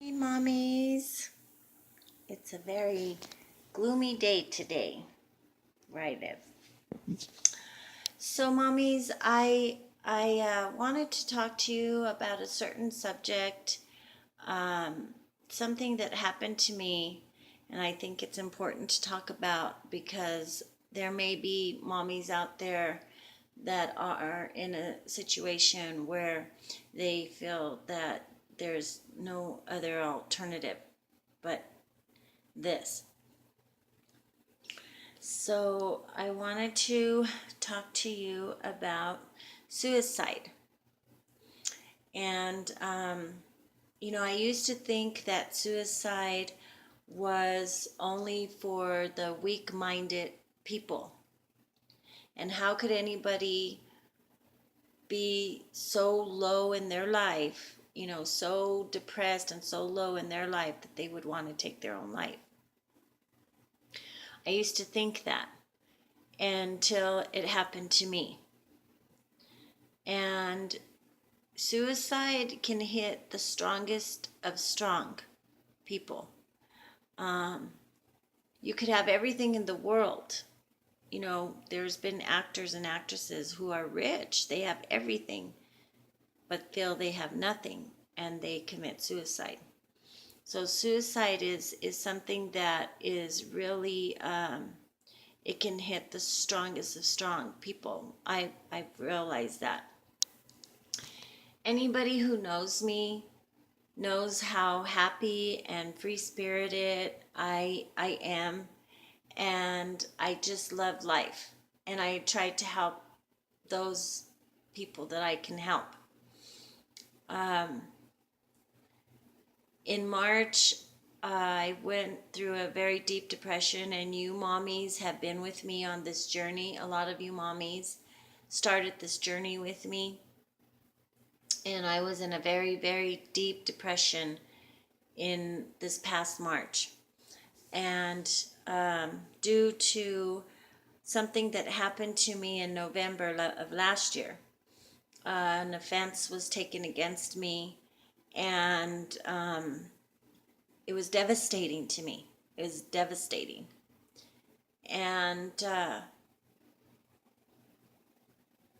Hey, mommies. It's a very gloomy day today, where I live. So, mommies, I wanted to talk to you about a certain subject, um, something that happened to me, and I think it's important to talk about because there may be mommies out there that are in a situation where they feel that there's no other alternative but this. So, I wanted to talk to you about suicide. And, I used to think that suicide was only for the weak minded people. And how could anybody be so low in their life, so depressed and so low in their life that they would want to take their own life? I used to think that until it happened to me. And suicide can hit the strongest of strong people. You could have everything in the world. There's been actors and actresses who are rich, they have everything, but feel they have nothing and they commit suicide. So, suicide is something that is really, it can hit the strongest of strong people. I've realized that. Anybody who knows me knows how happy and free spirited I am, and I just love life, and I try to help those people that I can help. In March, I went through a very deep depression, and you mommies have been with me on this journey. A lot of you mommies started this journey with me, and I was in a very, very deep depression in this past March. And due to something that happened to me in November of last year, an offense was taken against me, and it was devastating to me. It was devastating. And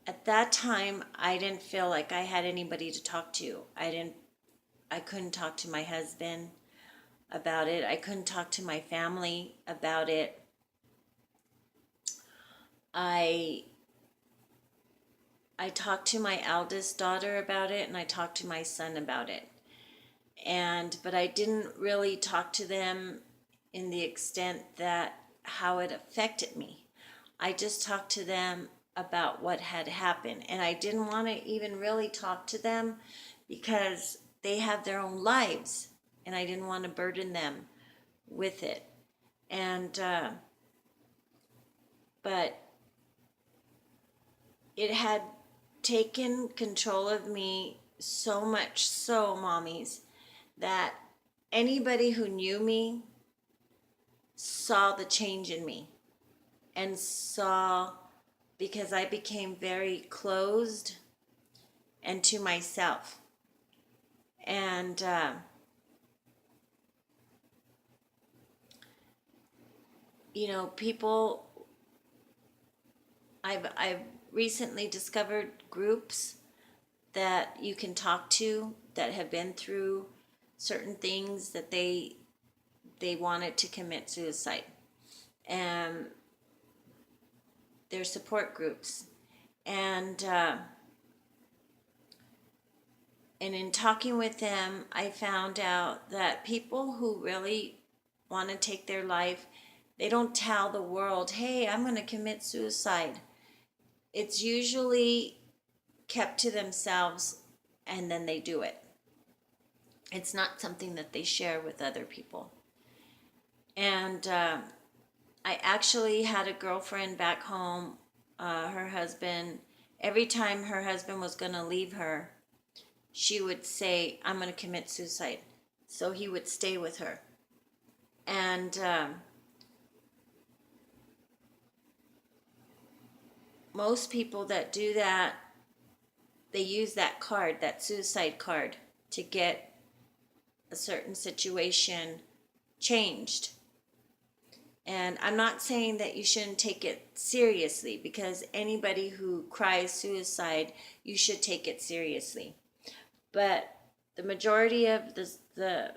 at that time, I didn't feel like I had anybody to talk to. I couldn't talk to my husband about it. I couldn't talk to my family about it. I I talked to my eldest daughter about it, and I talked to my son about it. But I didn't really talk to them in the extent that how it affected me. I just talked to them about what had happened, and I didn't want to even really talk to them because they have their own lives, and I didn't want to burden them with it. And but it had taken control of me so much so, mommies, that anybody who knew me saw the change in me and saw, because I became very closed and to myself. And people, I've recently discovered groups that you can talk to that have been through certain things that they wanted to commit suicide, and their support groups. And uh, and in talking with them, I found out that people who really want to take their life, they don't tell the world, hey, I'm going to commit suicide. It's usually kept to themselves, and then they do it. It's not something that they share with other people. And I actually had a girlfriend back home, her husband, every time her husband was going to leave her, she would say, I'm going to commit suicide. So he would stay with her. And most people that do that, they use that card, that suicide card, to get a certain situation changed. And I'm not saying that you shouldn't take it seriously, because anybody who cries suicide, you should take it seriously. But the majority of the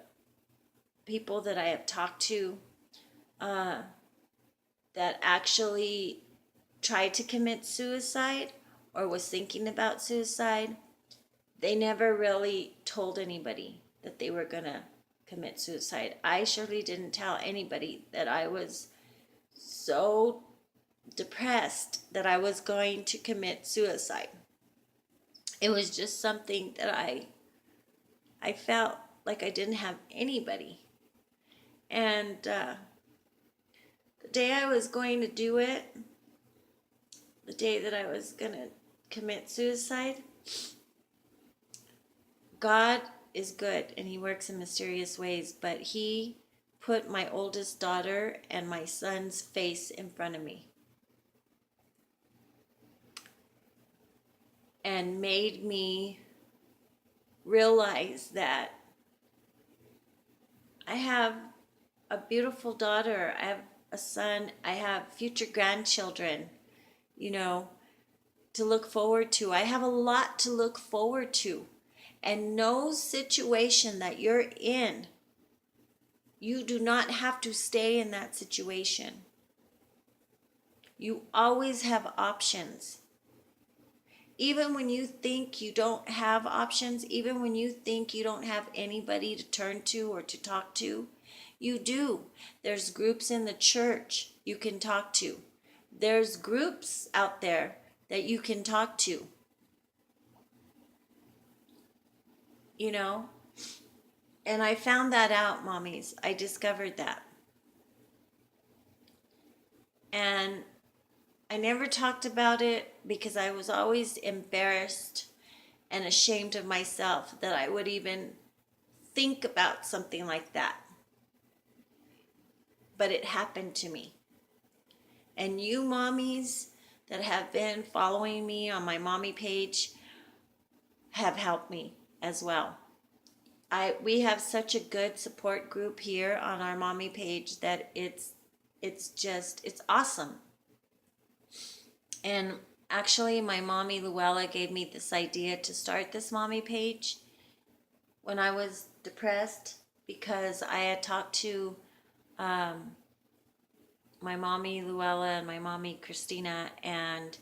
people that I have talked to that actually tried to commit suicide or was thinking about suicide, they never really told anybody that they were going to commit suicide. I surely didn't tell anybody that I was so depressed that I was going to commit suicide. It was just something that I felt like I didn't have anybody. And the day I was going to do it, the day that I was going to commit suicide, God is good and He works in mysterious ways, but He put my oldest daughter and my son's face in front of me and made me realize that I have a beautiful daughter, I have a son, I have future grandchildren, to look forward to. I have a lot to look forward to. And no situation that you're in, you do not have to stay in that situation. You always have options. Even when you think you don't have options, even when you think you don't have anybody to turn to or to talk to, you do. There's groups in the church you can talk to. There's groups out there that you can talk to. And I found that out, mommies. I discovered that. And I never talked about it because I was always embarrassed and ashamed of myself that I would even think about something like that. But it happened to me. And you mommies that have been following me on my mommy page have helped me as well. We have such a good support group here on our mommy page that it's awesome. And actually, my mommy Luella gave me this idea to start this mommy page when I was depressed, because I had talked to my mommy Luella and my mommy Christina, and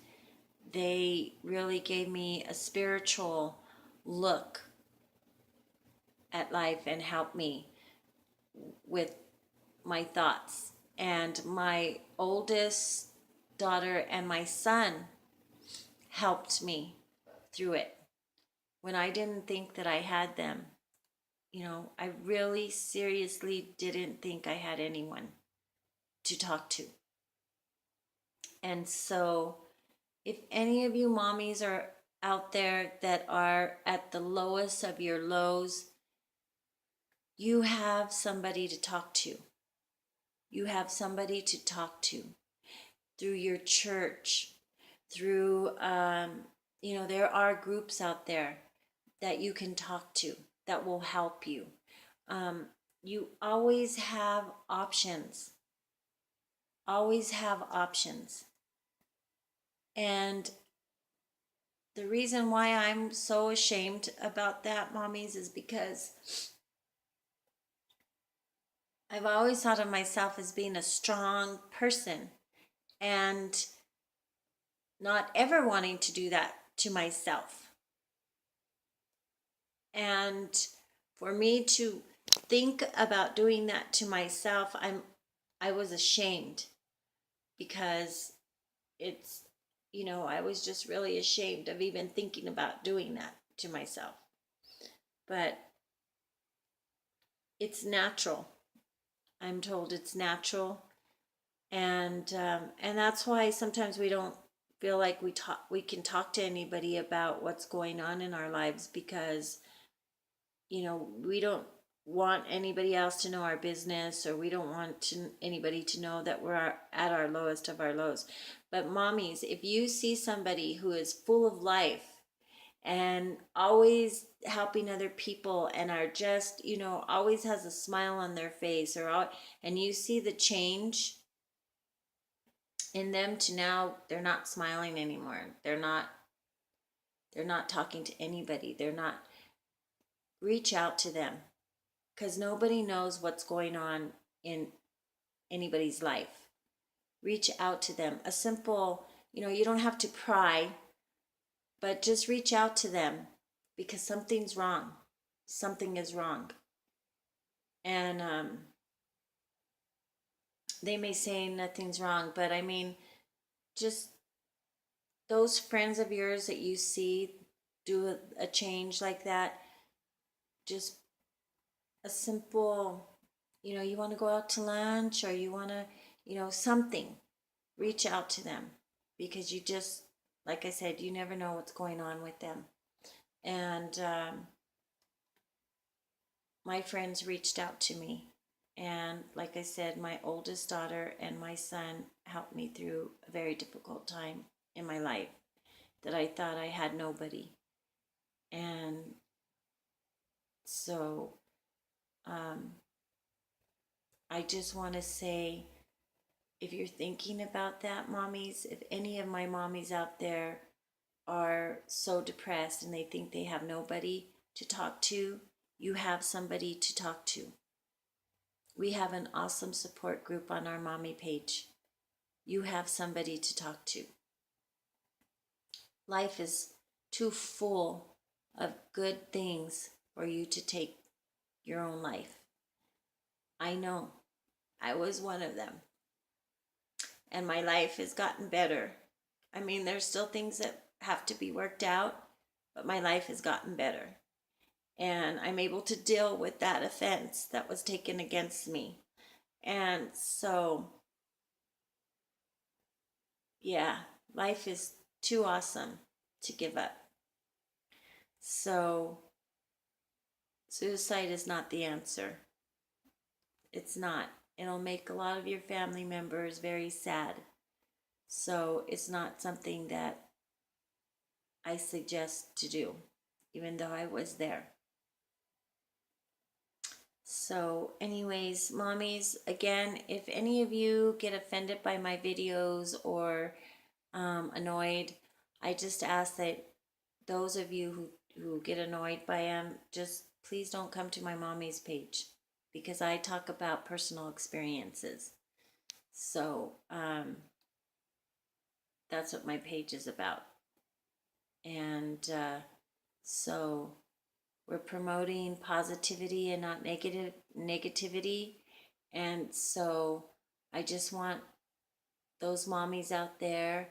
they really gave me a spiritual look at life and helped me with my thoughts. And my oldest daughter and my son helped me through it when I didn't think that I had them. I really seriously didn't think I had anyone to talk to. And so if any of you mommies are out there that are at the lowest of your lows, you have somebody to talk to. You have somebody to talk to through your church, through, there are groups out there that you can talk to that will help you. You always have options. Always have options. And the reason why I'm so ashamed about that, mommies, is because I've always thought of myself as being a strong person and not ever wanting to do that to myself. And for me to think about doing that to myself, I was ashamed, because it's, I was just really ashamed of even thinking about doing that to myself. But it's natural. I'm told it's natural. And that's why sometimes we don't feel like we can talk to anybody about what's going on in our lives, because we don't want anybody else to know our business, or we don't want anybody to know that we're at our lowest of our lows. But mommies, if you see somebody who is full of life and always helping other people, and are just, always has a smile on their face, and you see the change in them to now they're not smiling anymore. They're not talking to anybody. They're not. Reach out to them, because nobody knows what's going on in anybody's life. Reach out to them. A simple, you don't have to pry, but just reach out to them, because something's wrong. Something is wrong. And they may say nothing's wrong, but I mean, just those friends of yours that you see do a change like that, just a simple, you want to go out to lunch, or you want to, something, reach out to them, because you just, like I said, you never know what's going on with them. And my friends reached out to me. And like I said, my oldest daughter and my son helped me through a very difficult time in my life that I thought I had nobody. And so I just want to say, if you're thinking about that, mommies, if any of my mommies out there are so depressed and they think they have nobody to talk to, you have somebody to talk to. We have an awesome support group on our mommy page. You have somebody to talk to. Life is too full of good things for you to take your own life. I know. I was one of them. And my life has gotten better. I mean, there's still things that have to be worked out, but my life has gotten better. And I'm able to deal with that offense that was taken against me. And so, yeah, life is too awesome to give up. So, suicide is not the answer. It's not. It'll make a lot of your family members very sad. So, it's not something that I suggest to do, even though I was there. So anyways, mommies, again, if any of you get offended by my videos or annoyed, I just ask that those of you who get annoyed by them, just please don't come to my mommy's page, because I talk about personal experiences. So that's what my page is about. And so we're promoting positivity and not negativity. And so I just want those mommies out there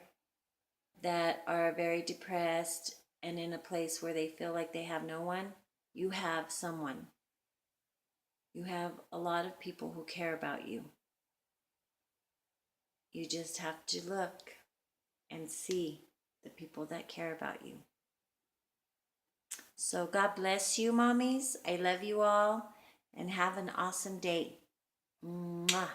that are very depressed and in a place where they feel like they have no one. You have someone. You have a lot of people who care about you. You just have to look and see the people that care about you. So God bless you, mommies. I love you all, and have an awesome day. Mwah.